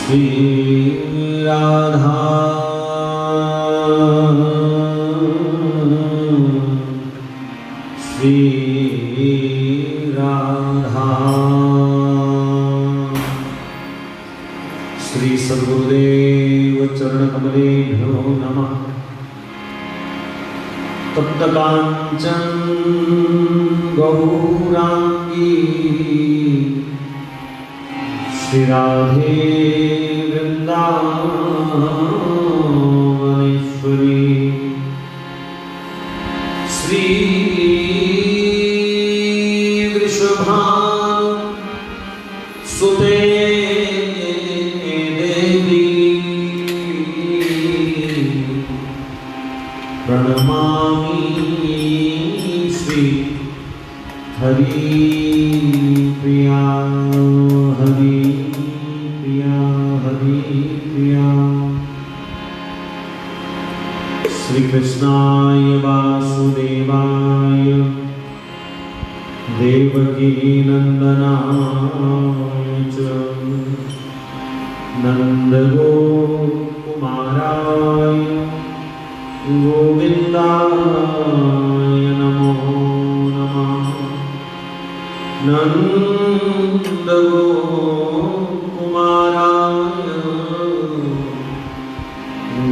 श्री राधा श्री राधा। श्री सद्गुरुदेव चरण कमलेभ्यो नमः। तप्त कांचन गौरांगी श्री राधे वृंदावनेश्वरी। श्री वृषभानु सुते देवी प्रणमामि श्री हरि प्रिया हरि प्रिया हरि प्रिया। श्री कृष्णाय वासुदेवाय देवकी नंदनाय च नंदगोकुमाराय गोविन्दाय नमो नमः। नन्दगोकुमाराय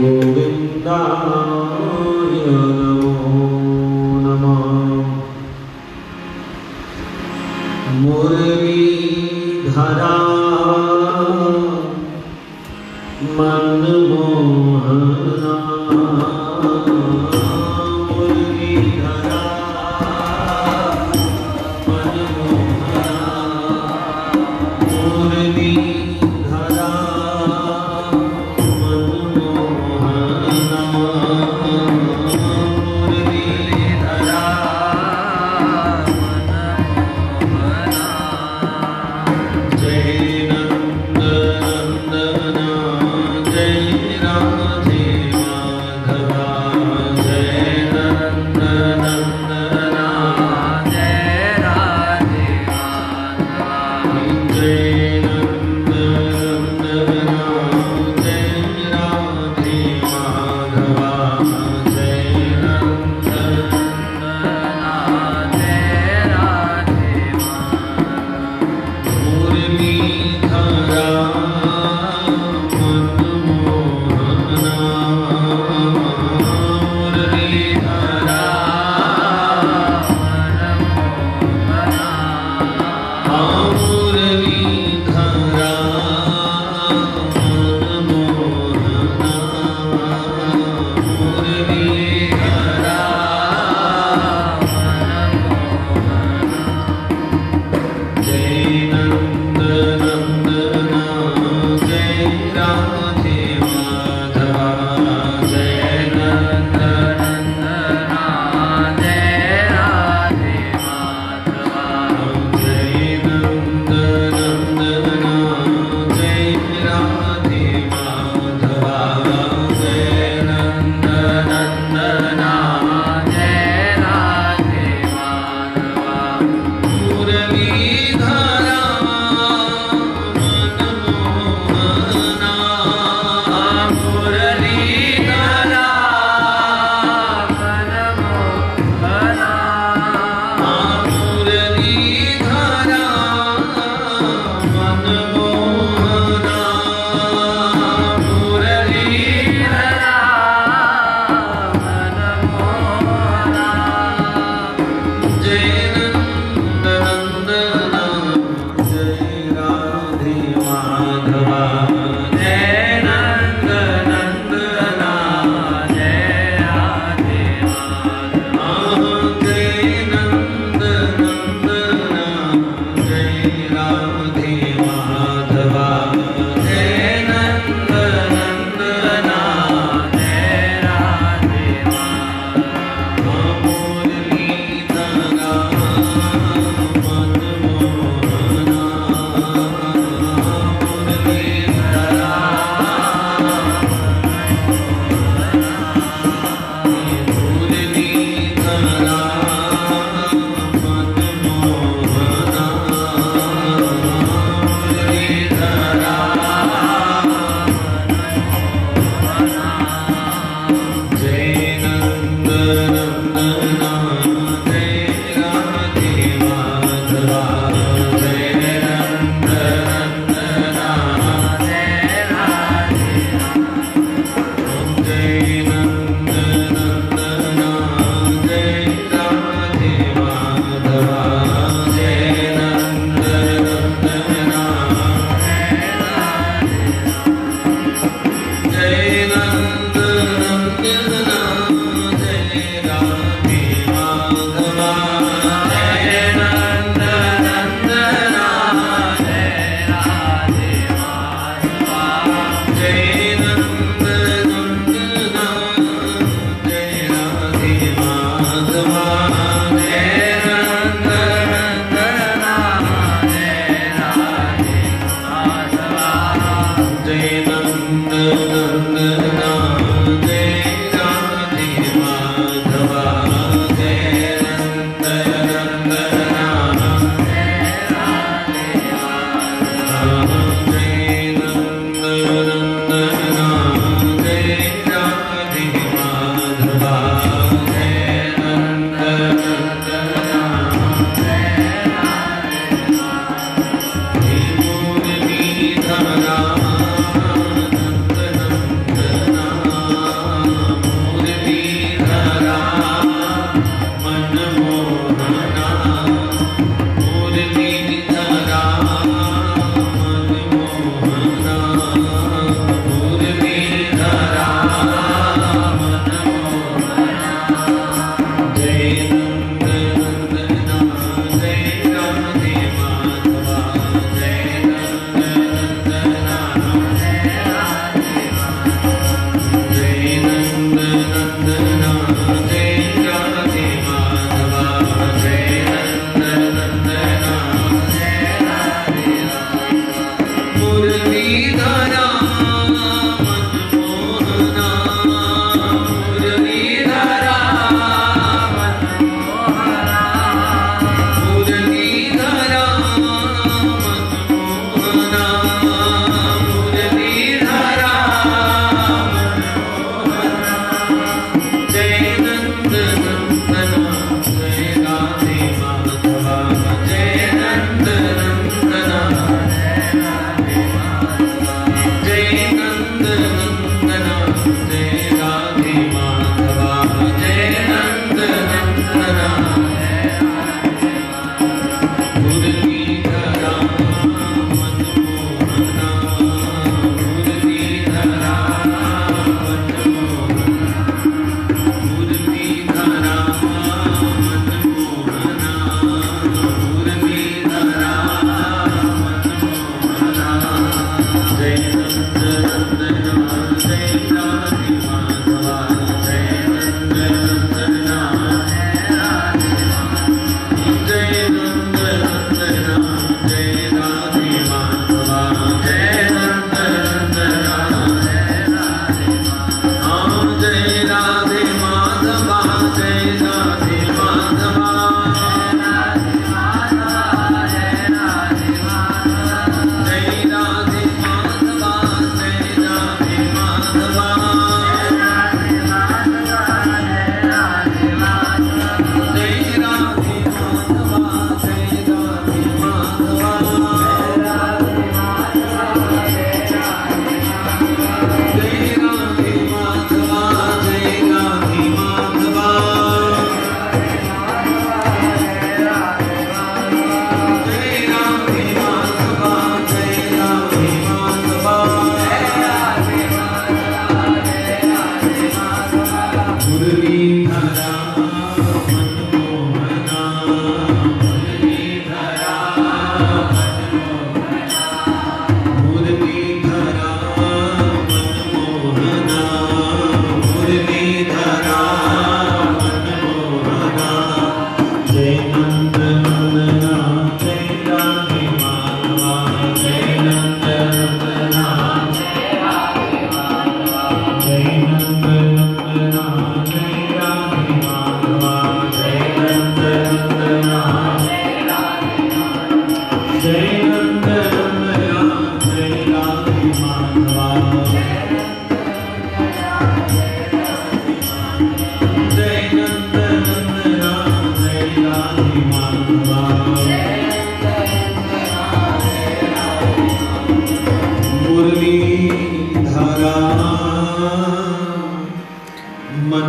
गोविन्दाय नमो नमः। मुरलीधरा मनमोहना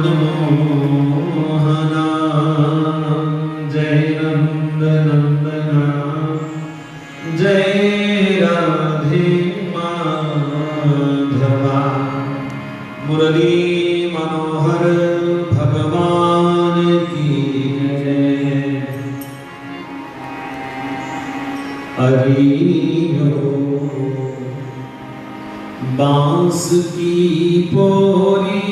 मनमोहना जय नंदनंदना जय राधे माधवा मुरली मनोहर भगवान की जय। हरि बांस की पोरी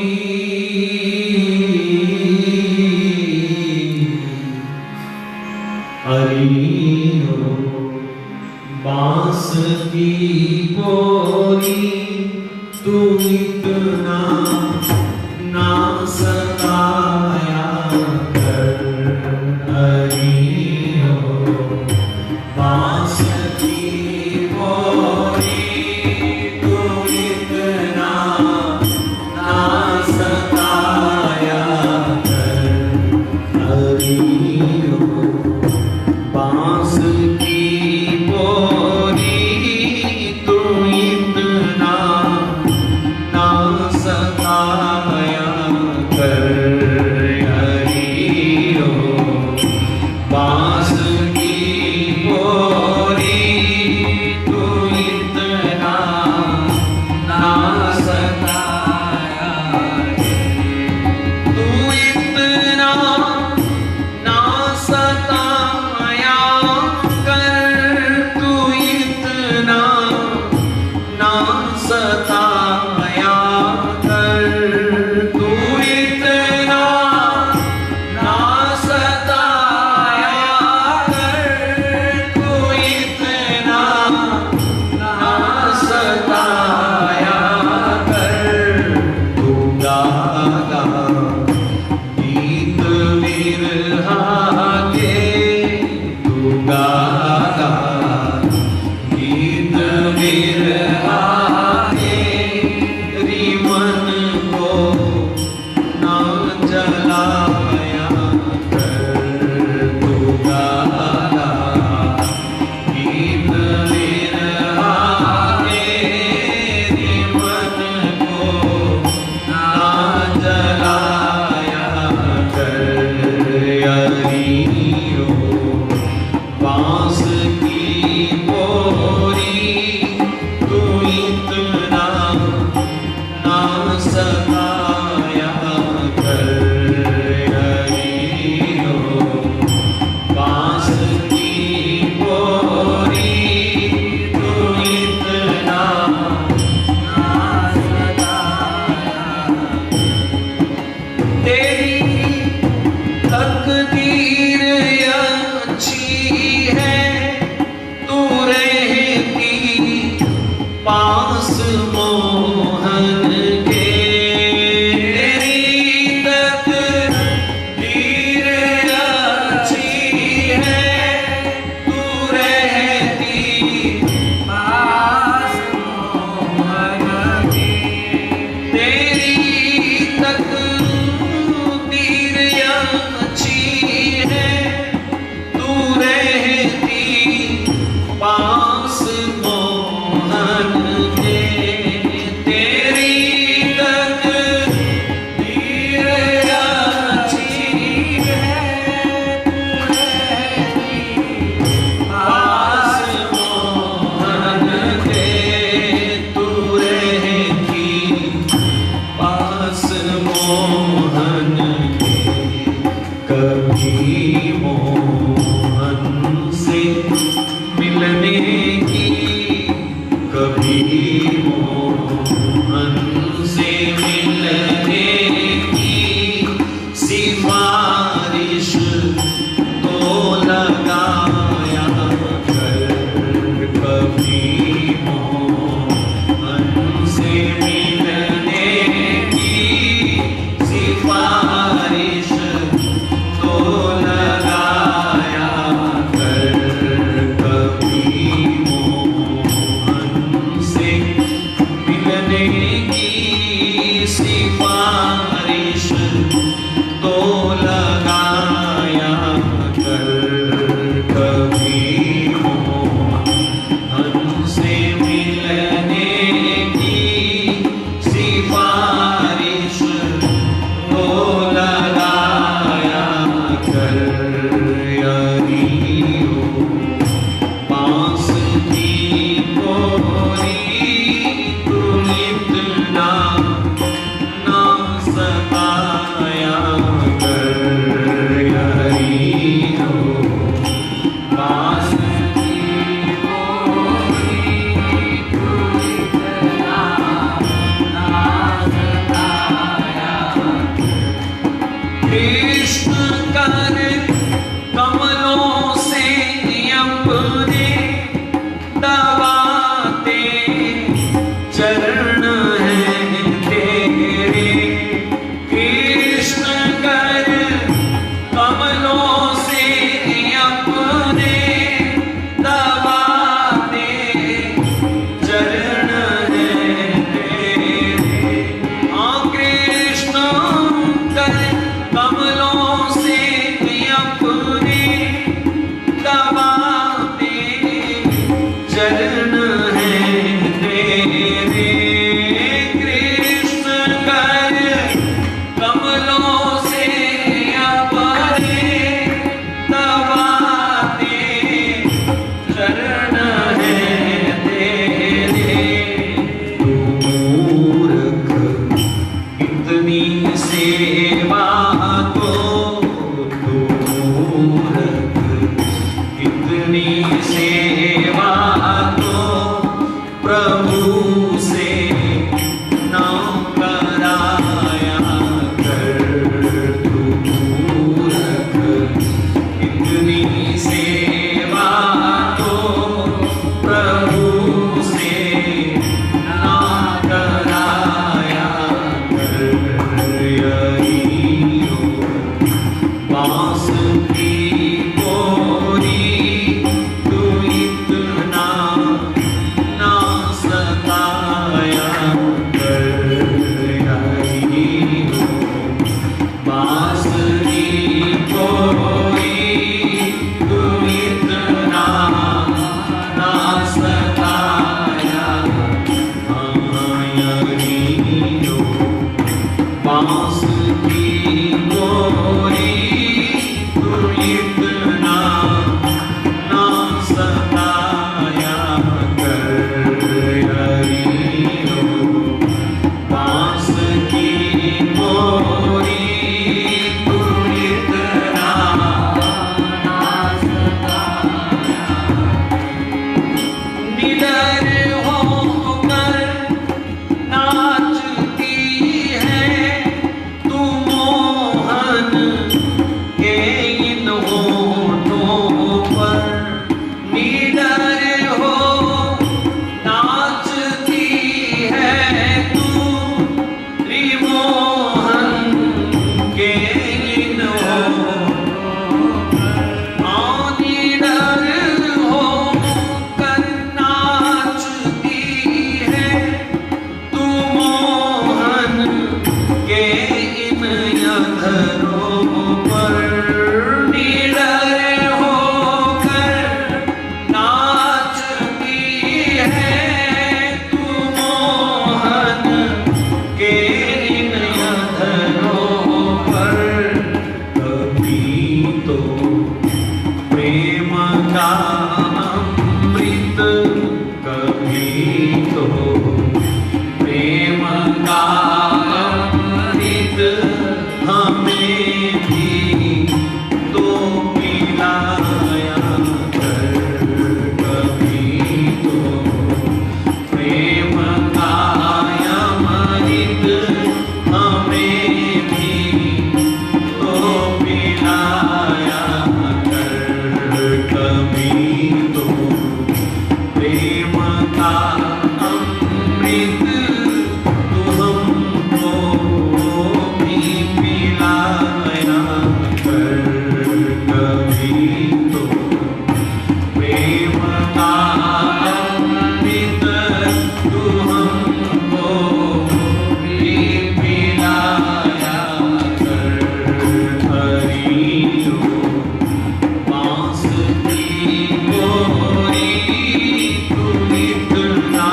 हरि बांस की पोरी तू इतना ना सताया कर। हरि बांस की पोरी तू इतना ना सताया कर। हरि बांस की पोरी तू इतना ना सताया कर। हरि बांस की पोरी तू इतना ना सताया तू इतना ना सताया कर। तू इतना ना सताया कर। तू इतना ना सताया कर। तू इतना ना सताया कर। तू गाता गीत विरहा के तू गाता गीत विरहा के रिमन को ना जलाया कर। तू गाता गीत विरहा के रिमन को ना जलाया कर। हरि बांस की पोरी तू इतना ना सताया कर। हरि बांस की पोरी प्रेम का अमृत तू हमको भी पिलाया कर कभी तो। प्रेम का अमृत तू हमको भी पिलाया कर हरि तो। बांस की डोरी तू इतना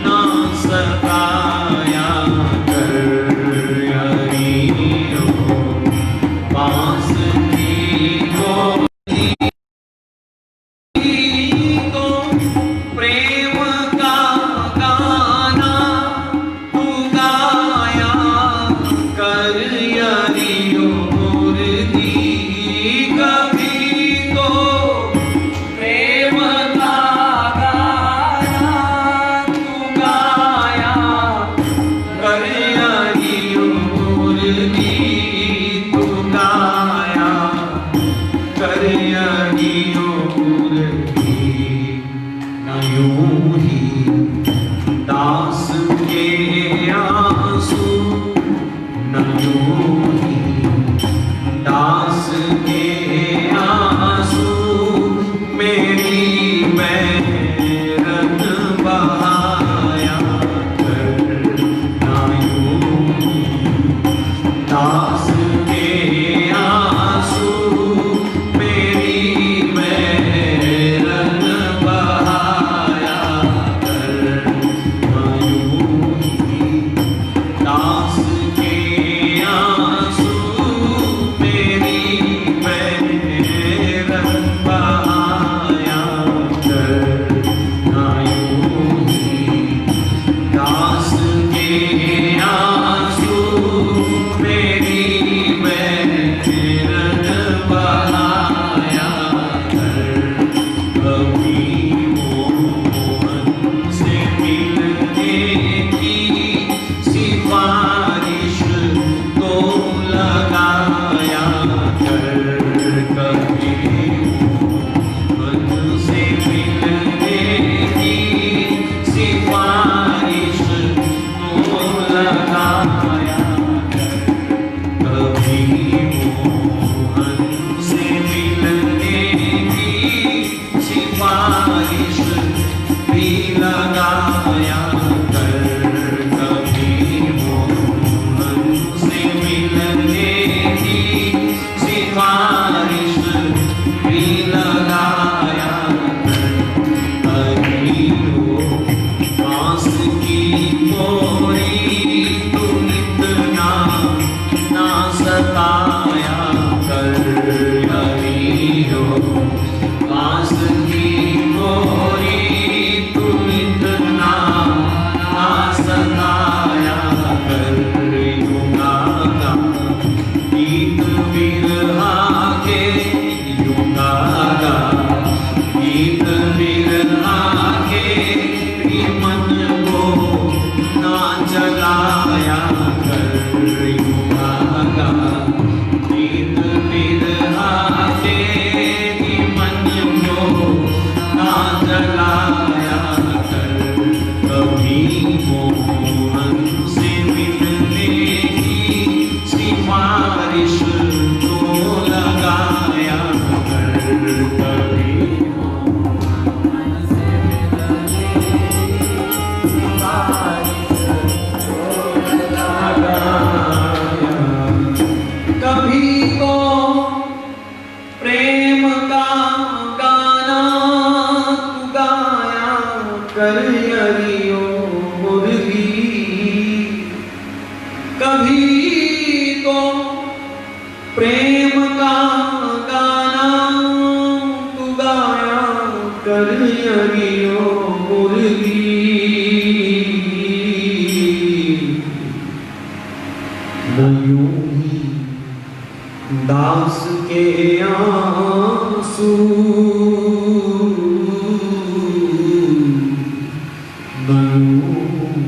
ना सताया कर हरि तो। बांस की डोरी तो प्रेम का गाना तू गाया कर यारियों मुर्दी कभी तो। प्रेम का गाना तू गाया कर यारियों मुर्दी तू गाया कर यारियों मुर्दी। न यूं ही दास के आंसू न यूं ही दास के आंसू मेरी बैरन बहाया कर। न यूं ही दास के आंसू मेरी बैरन बहाया कर। न यूं ही दास के आंसू मेरी बैरन बहाया कर। न यूं ही दास के आंसू मेरी बैरन बहाया कर। कभी मोहन से मिलने की सिफारिश तो लगाया कर। कभी मोहन से मिलने की सिफारिश तो लगाया कर। कभी मोहन से मिलने की सिफारिश भी लगाया कर। कभी मोहन से मिलने की सिफारिश भी लगाया कर। हरि हो बांस की डोरी तू इतना ना सताया कर। हरि हो बांस की डोरी तू इतना ना सताया कर। युगागा गीत बिरहा के युगागा गीत बिरहा के मन को ना जलाया कर। युगागा गीत बिरहा के मन को ना जलाया कर। कभी मोहन से मिलने की सिफारिश तो लगाया कर। कभी कभी तो प्रेम का गाना तू गाया कर यारियों मुर्दी। कभी तो प्रेम का गाना तू गाया कर यारियों मुर्दी। न यूं ही दास के आंसू न यूं ही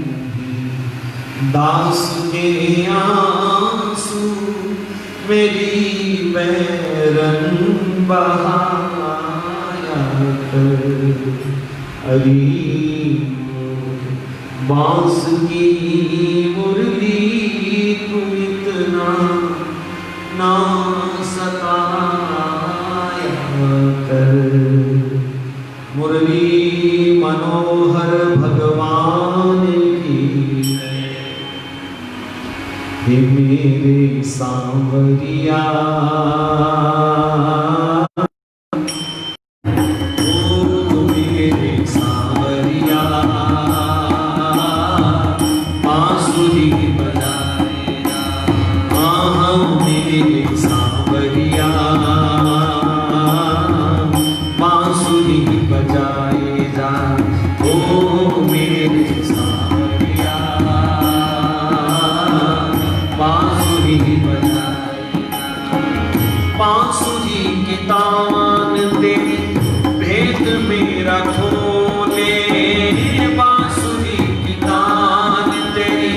दास के आंसू मेरी बैरन बहाया कर। हरी बांस की मुरली तुम इतना ना सताया कर। मुरली मनोहर भगवान की हे मेरे सांवरिया, बांसुरी के तान तेरी भेद मेरा खोले। बांसुरी के तान तेरी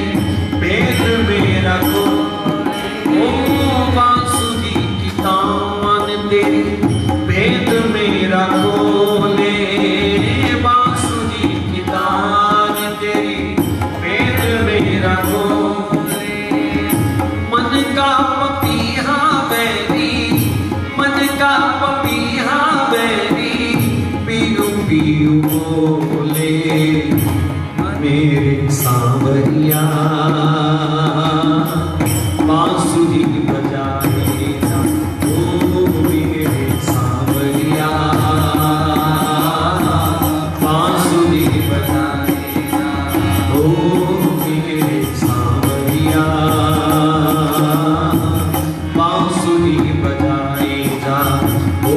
भेद मेरा खोले। ओ बांसुरी के तान तेरी भेद मेरा खोले। बांसुरी के तान तेरी भेद मेरा खोले। मन का पपीहा बैरी, मन का पपीहा बैरी पीयू पीयू बोले। मेरे सांवरिया बांसुरी बजाए जा, ओ मेरे सांवरिया बांसुरी बजाए जा, ओ मेरे सांवरिया बांसुरी बजाए जा, ओ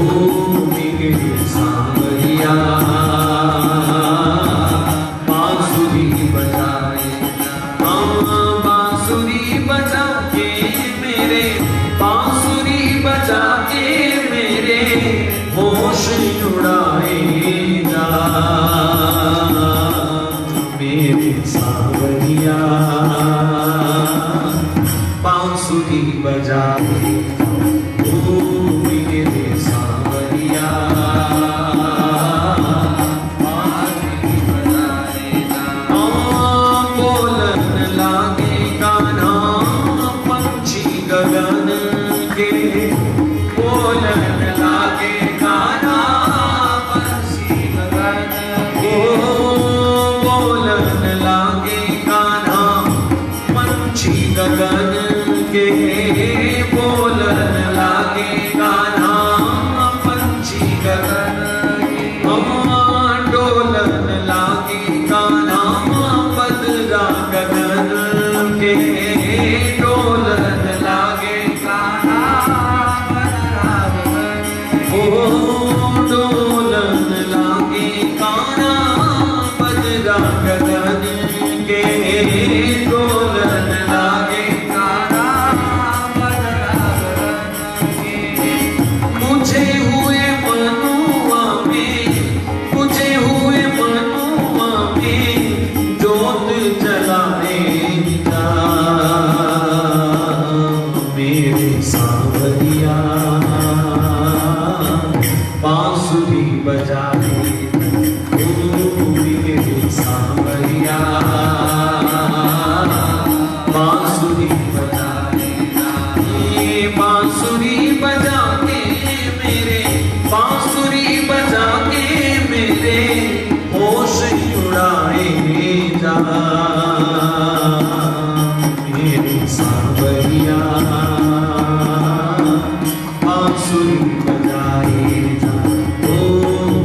मेरे सांवरिया बांसुरी बजाए जा। बांसुरी बजा के मेरे, बांसुरी बजा के मेरे होश उड़ाए जा। मेरे सांवरिया बांसुरी बजाए ओ मेरे सांवरिया बांसुरी बजाए जा। बोलन लागे गाना पंछी गगन के, बोलन लागे गाना पंछी गगन के। बोलन लागे गाना पंछी गगन के। बोलन लागे गाना पंछी गगन के। डोलन लागे गाना बदरा गगन के। डोलन लागे गाना बदरा गगन के। डोलन लागे गाना बदरा गगन के। डोलन लागे गाना बदरा गगन के। मुझे हुए मनुआ में, मुझे हुए मनुआ में जोत जलाए जा। मेरे सांवरिया बांसुरी बजाए ओ मेरे सांवरिया बांसुरी बजाए जा। ये बांसुरी बजा के मेरे, बांसुरी बजा के मेरे होश उड़ाए जा। मेरे सांवरिया बांसुरी बजाए जा, ओ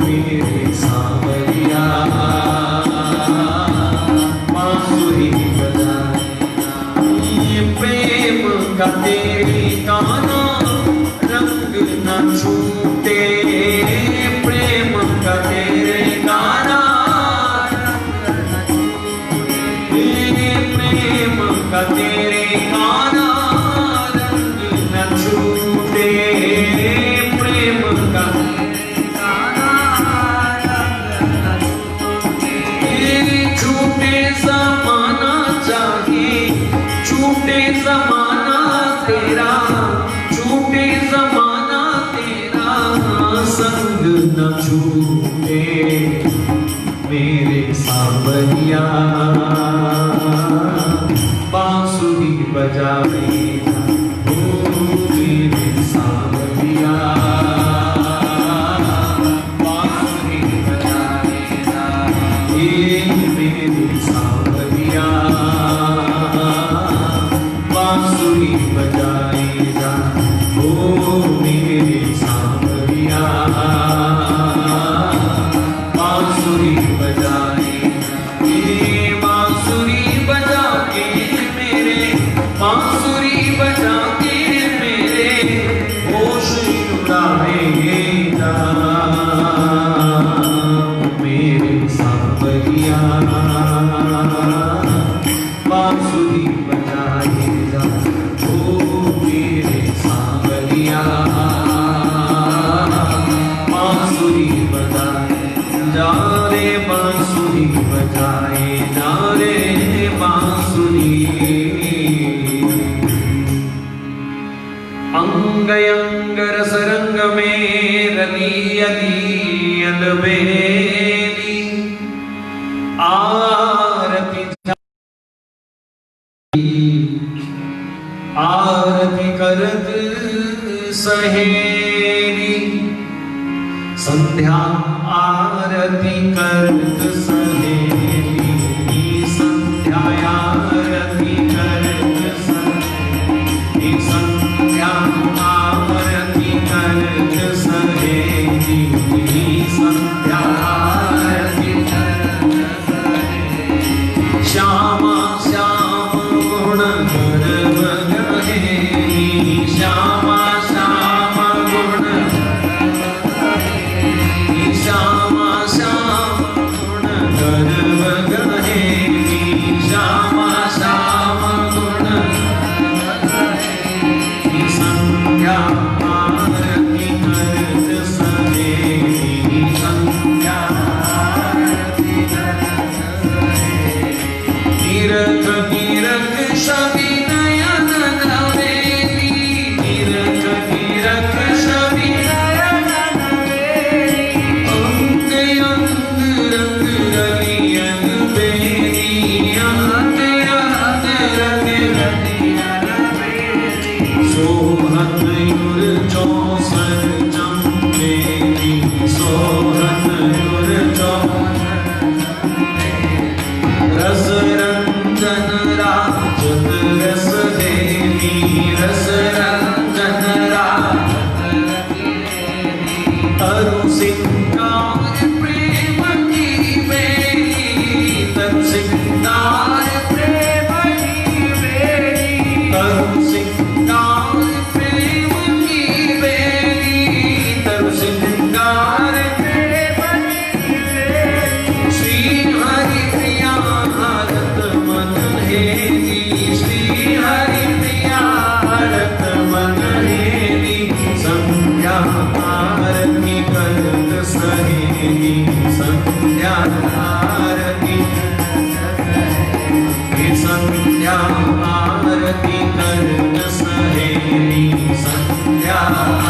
मेरे सांवरिया बांसुरी बजाए जा। ये प्रेम का तेरे गाना रंग न छूटे। प्रेम का तेरे गाना प्रेम का तेरे गाना रंग न छूटे। प्रेम का गाना रंग न छूटे। छूटे जमाना चाहिए, छूटे जमाना तेरा, छूटे जमाना तेरा संग न छूटे। मेरे सांवरिया बांसुरी बजाएगा ओ मेरे सांवरिया बांसुरी बजाएगा ये मेरे सांवरिया बांसुरी बजाएगा ओ मेरे सांवरिया बांसुरी बजाएगा ये बांसुरी बजा के मेरे बांसुरी बजा के मेरे होश उड़ाएगा मेरे सांवरिया बांसुरी बजाएगा ओ मेरे सांवरिया बांसुरी बजाए जा रे बांसुरी बजाए जा रे बांसुरी अंग अंग रस रंग में रली अली अलबेली आरती आरती करत सहेली संध्या आरती करत सहेली संध्या आरती करत सहेली संध्या आरती करत सहेली संध्या आरती करत सहेली श्यामा श्याम गुण गर्व गहेली श्यामा श्याम गुण श्यामा श्याम गुण गर्व गहेली श्यामा श्याम गुण संध्या आरती करत सहेली संध्या आरती करत सहेली तीरथ तीरथ शबी नयन नवेली तीरथ तीरथ शबी नयन नवेली अंग अंग रंग रलियन बेली अंग अंग रंग रलियन बेली सोहत युर चौसर चंपेली सोहत युर चौसर रस रंजन राजत रस देवी रस रंजन राजत तरु सिंगार प्रेम की बेली तरु सिंगार प्रेम की बेली तरु सिंगार प्रेम की बेली तरु सिंगार प्रेम की बेली श्री हरि प्रिया भारत मन हेली श्री हरि प्रिया भारत मन हेली संध्या आरती करत सहेली संध्या आरती संध्या आरती करत सहेली संध्या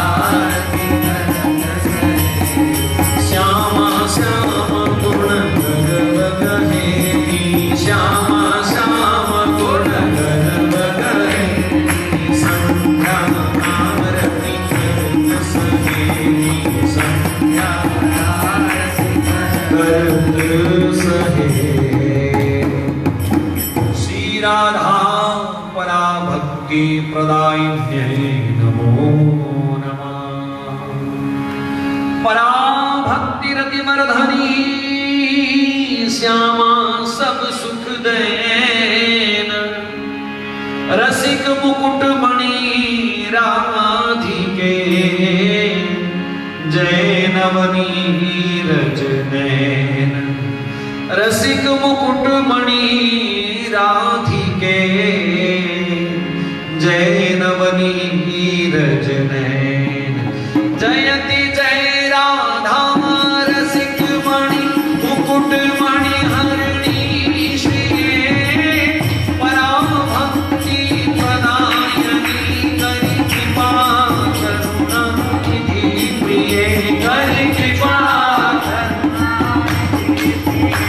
आरती करत सहेली श्यामा श्याम गुण गर्व गहेली श्यामा श्याम गुण गर्व गहेली संध्या आरती करत सहेली संध्या आरती करत सहेली श्री राधा परा भक्ति प्रदायिन्यै नमो नमः परा भक्ति रतिमर्धनी श्यामा सब सुख देन रसिक मुकुट मणि राधिके जय नवनीरज नैन रसिक मुकुट मणि राधिके जय नवनीरज नैन जयति जय राधा रसिक मणि मुकुट मणि हरणी श्री परा भक्ति प्रदायनी करि कृपा करुणा निधि प्रिय करि कृपा करुणा निधि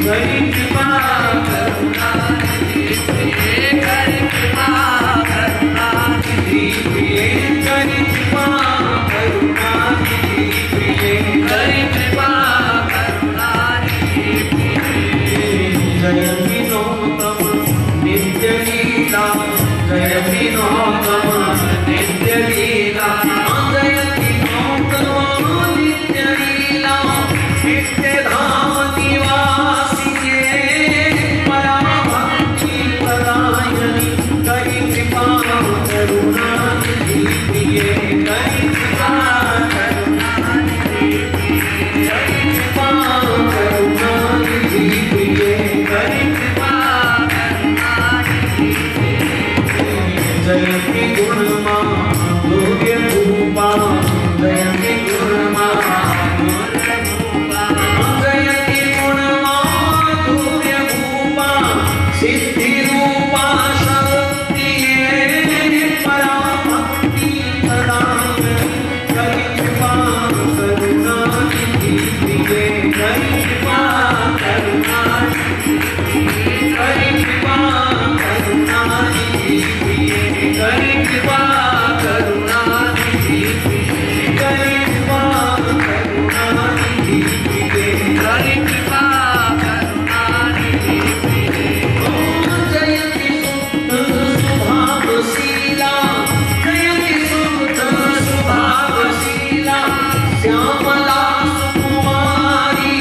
करी कृपा करुणानिधि प्रिय करी कृपा करुणानिधि प्रिय करी कृपा करुणानिधि प्रिय करी कृपा करुणानिधि प्रिय जय विनोदम नित्य लीला जय विनोदम नित्य लीला जय विनोदम नित्य लीला नित्य धाम निवासिने पराभक्ति प्रदायनि करी कृपा करुणानिधि प्रिय करी कृपा करुणानिधि प्रिय करी कृपा करुणानिधि प्रिय करी कृपा करुणानिधि जयति गुणमा योग्य रूपा जयति गुणमा जयति गुणमा योग्य रूपा सिद्धि रूपा शक्ति पराभक्ति प्रदायनि करी कृपा करुणानिधि प्रिय करी कृपा करुणानिधि करी कृपा करुणानिधि प्रिय करी कृपा करुणानिधि प्रिय करी कृपा करुणानिधि प्रिय करी कृपा करुणानिधि प्रिय जयति सुत सुभावशीला जयति सुत सुभावशीला श्यामला सुकुमारी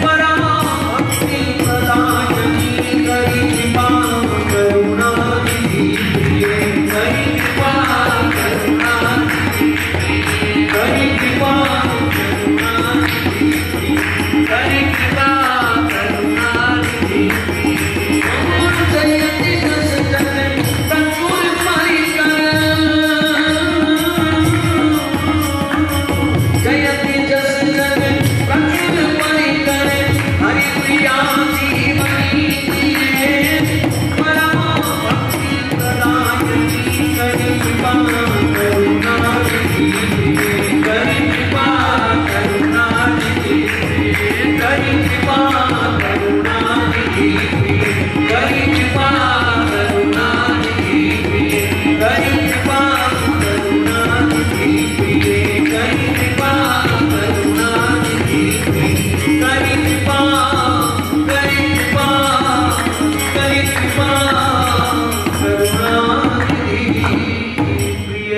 पराभक्ति प्रदायनि करी कृपा करुणानिधि प्रिय करी कृपा करुणानिधि प्रिय करी कृपा करुणानिधि प्रिय करी कृपा करुणानिधि प्रिय जयति जस जन प्रचुर परिकर जयति जस जन प्रचुर परिकर हरि प्रिया जीवनी दिए पराभक्ति प्रदायनि करी कृपा करुणानिधि प्रिय करी कृपा करुणानिधि प्रिय करी कृपा करुणानिधि प्रिय करी कृपा करुणानिधि प्रिय करी कृपा करुणानिधि प्रिय करी कृपा करुणानिधि प्रिय करी कृपा करी कृपा करी कृपा करुणानिधि प्रिय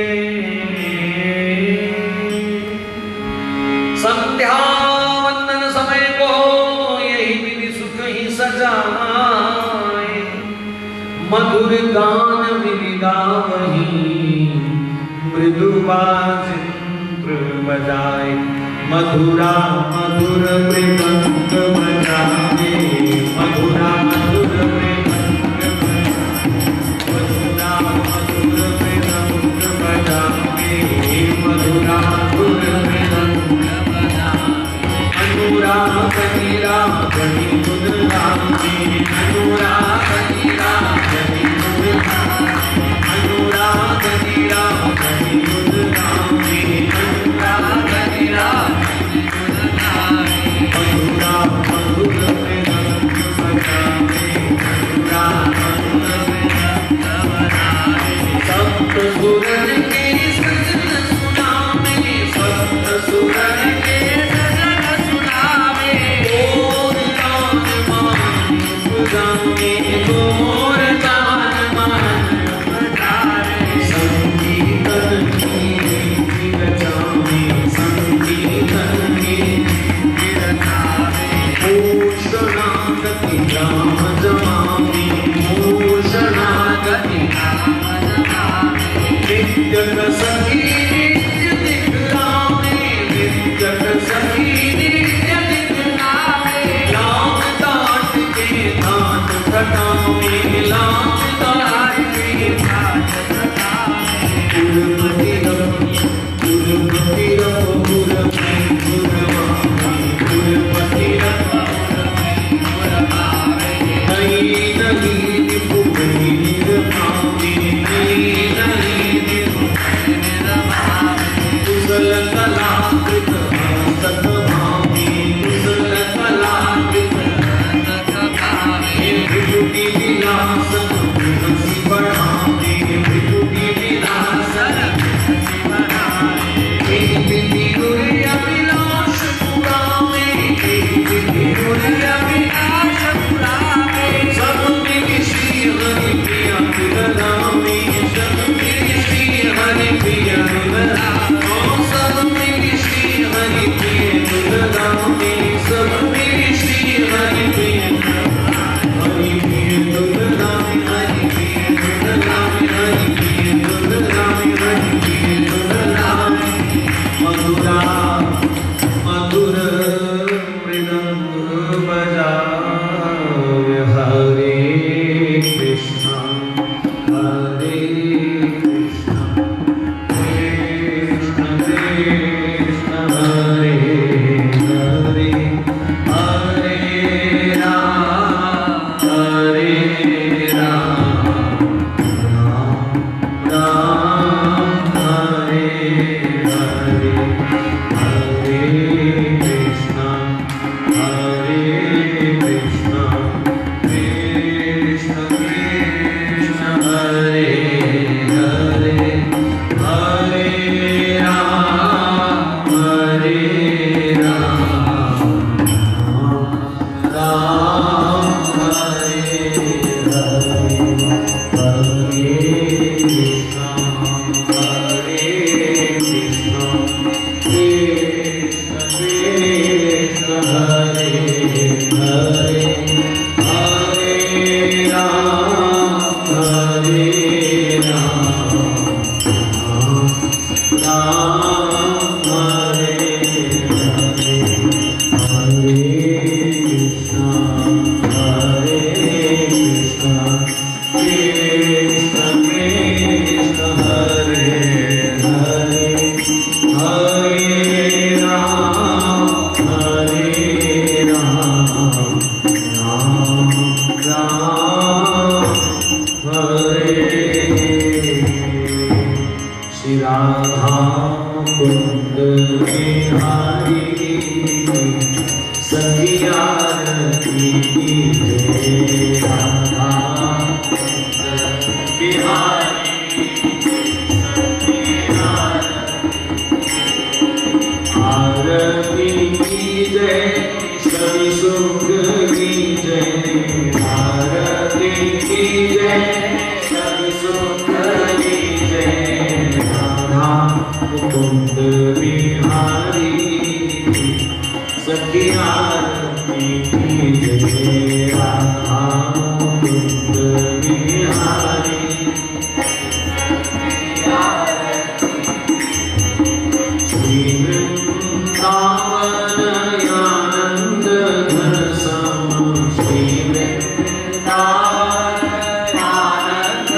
संध्या वंदन समय को यही विधि सुख ही सजाए मधुर गान विधि गावही मृदु वाजिंत्र बजाए मधुरा मधुर मृदंग बजाए मधुरा मधुर मृदंग मधुरा मधुर मृदंग बजाए मधुरा मधुर मृदंग अनुरागनी रागनी मुद्रांगी अनुरागनी रागनी मुद्रांगी अनुरागनी रागनी मुद्रांगी अनुरागनी रागनी मुद्रांगी मधुरा मधुर जय राधा बिहारी आरती की जय सभी सुख की जय आरती की जय सभी सुख की जय राधा मुकुंद बिहारी सखी आरती की जय राधा मुकुंद बिहारी आनंद घन सम श्री वृंदावन आनंद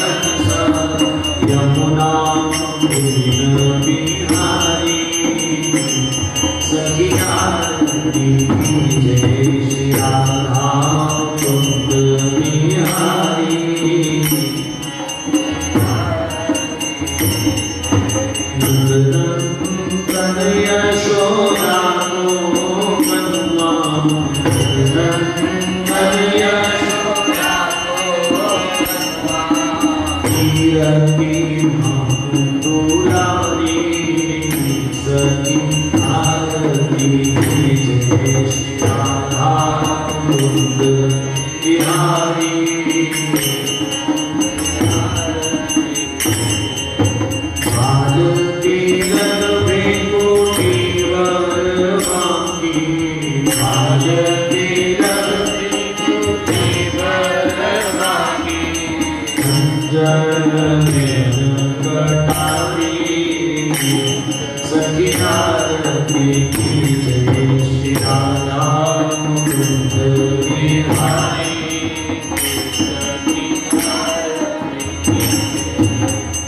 घन सम यमुना पुरीन बिहारी सखी आरती की जय श्री राधा कुंद बिहारी यशोदा को मनवा यशोदा को कीरति दुलारी सती आरती जय श्री राधा कुंद बिहारी सखी आरती की जय श्री राधा कुंद बिहारी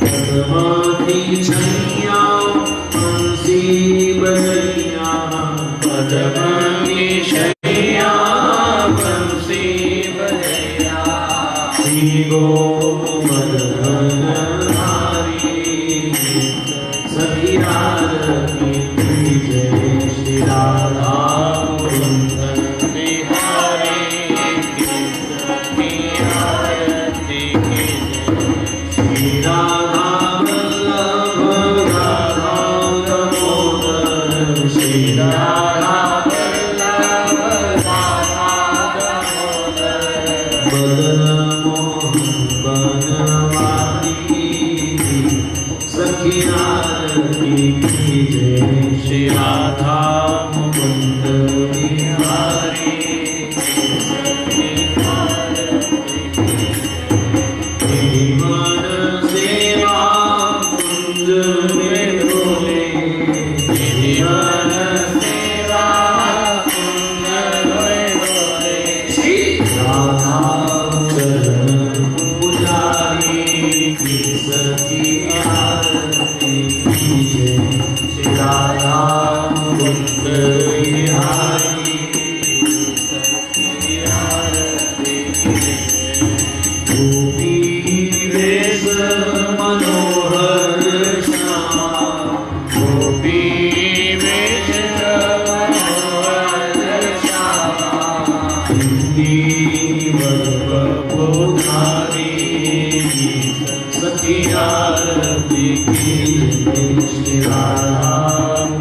पद्मावती छैया बंसी बजैया पद्मावती छैया बंसी बजैया श्री गोवर्धन सखी आरती की जय श्री राधा कुंद बिहारी सखी आरती की श्री राधा वल्लभ राधा दामोदर श्री राधा वल्लभ राधा दामोदर बदन मोहन बनवारी सखी आरती की जय श्री राधा मुकुंद बिहारी मन सेवा कुंज में डोले मन सेवा कुंज में डोले श्री राधा चरण पुजारी की सखी आरती की जय श्री राधा कुंद बिहारी सखी आरती की जय गोपी वेश मनोहर श्यामा गोपी वेश मनोहर श्यामा सखी आरती की जय श्री राधा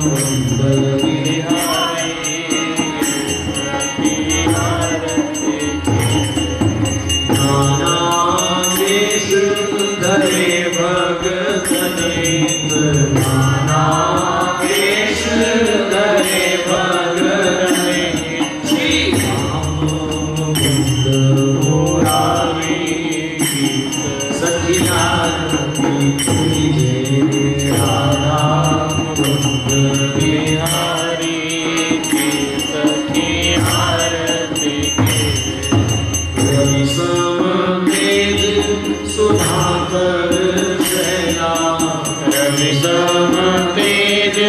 कुंद बिहारी नाना देश धरे भगत नेत्र नाना देश धरे भगत नेत्र श्री राम कुंद मुरारी सखी आरती की जय राधा कुंद बिहारी सखी आरती की रवि सम तेज सुधाकर शैला रवि सम तेज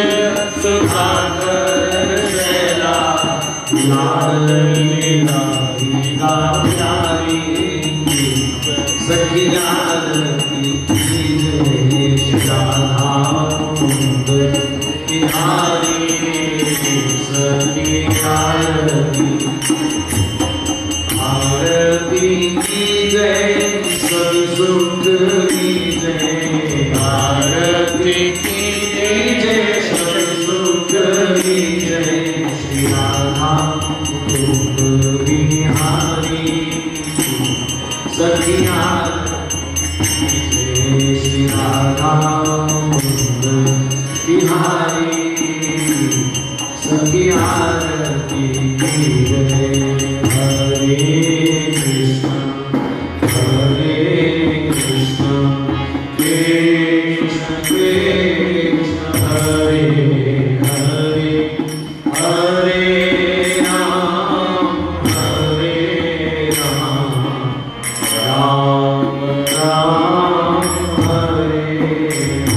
सुधाकर शैला लाल लीला प्यारी सखी आरती की जय श्री राधा कुंद बिहारी सखी आरती आरती की जय, सब सुख की जय, आरती की जय, सब सुख की जय। श्री राधा रूप बिहारी सखिया श्री राधा बिहारी सखिया की जय। हरे कृष्ण कृष्ण कृष्ण हरे हरे, हरे राम राम राम हरे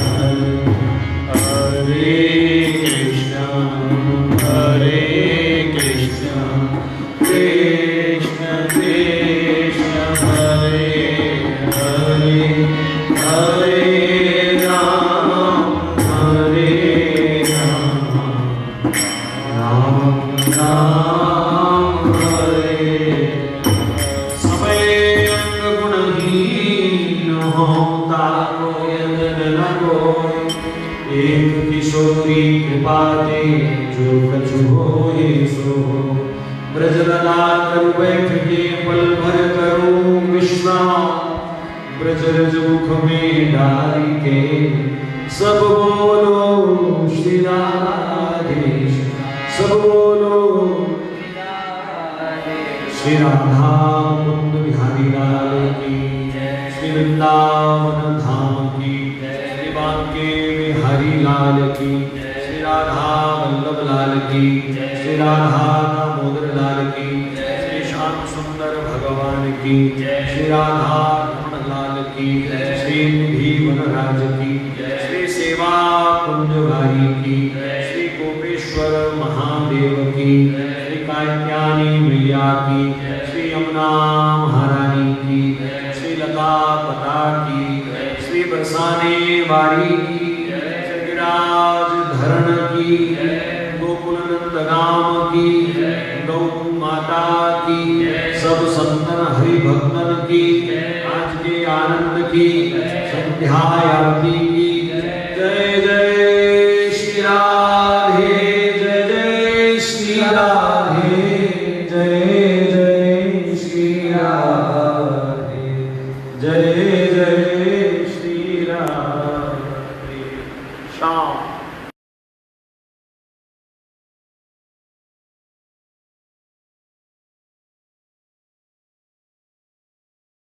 हरे। हरे कृष्ण कृष्ण कृष्ण हरे हरे, हरे राम राम राम हरे। समय अंग गुणहीन होता कोई अंदर न कोई, एक किशोरी कृपा दे जो कछु होए सो। ब्रजलला कर बैठ के पल भर करूं विश्राम, ब्रजरज मुख में डाली के सब बोलो श्री राधे, सब बोलो श्री राधा कुंद बिहारी लाल की, श्री वृंदावन धाम की, श्री बांके बिहारी लाल की, श्री राधा वल्लभ लाल की, श्री राधा दामोदर लाल की, श्री श्याम सुंदर भगवान की, श्री राधा रमण लाल की, श्री निधि वनराज की, श्री सेवा कुंज भाई की, श्री गोपेश्वर महादेव की, श्री कात्यायनी मैया की, श्री यमुना महारानी की, श्री लता पता की, श्री बरसाने वाली की, श्री गिराज धरण की, गोकुल नंदगाम की, गौ माता की, सब संतन हरि भक्तन की, आज के आनंद की, संध्या आरती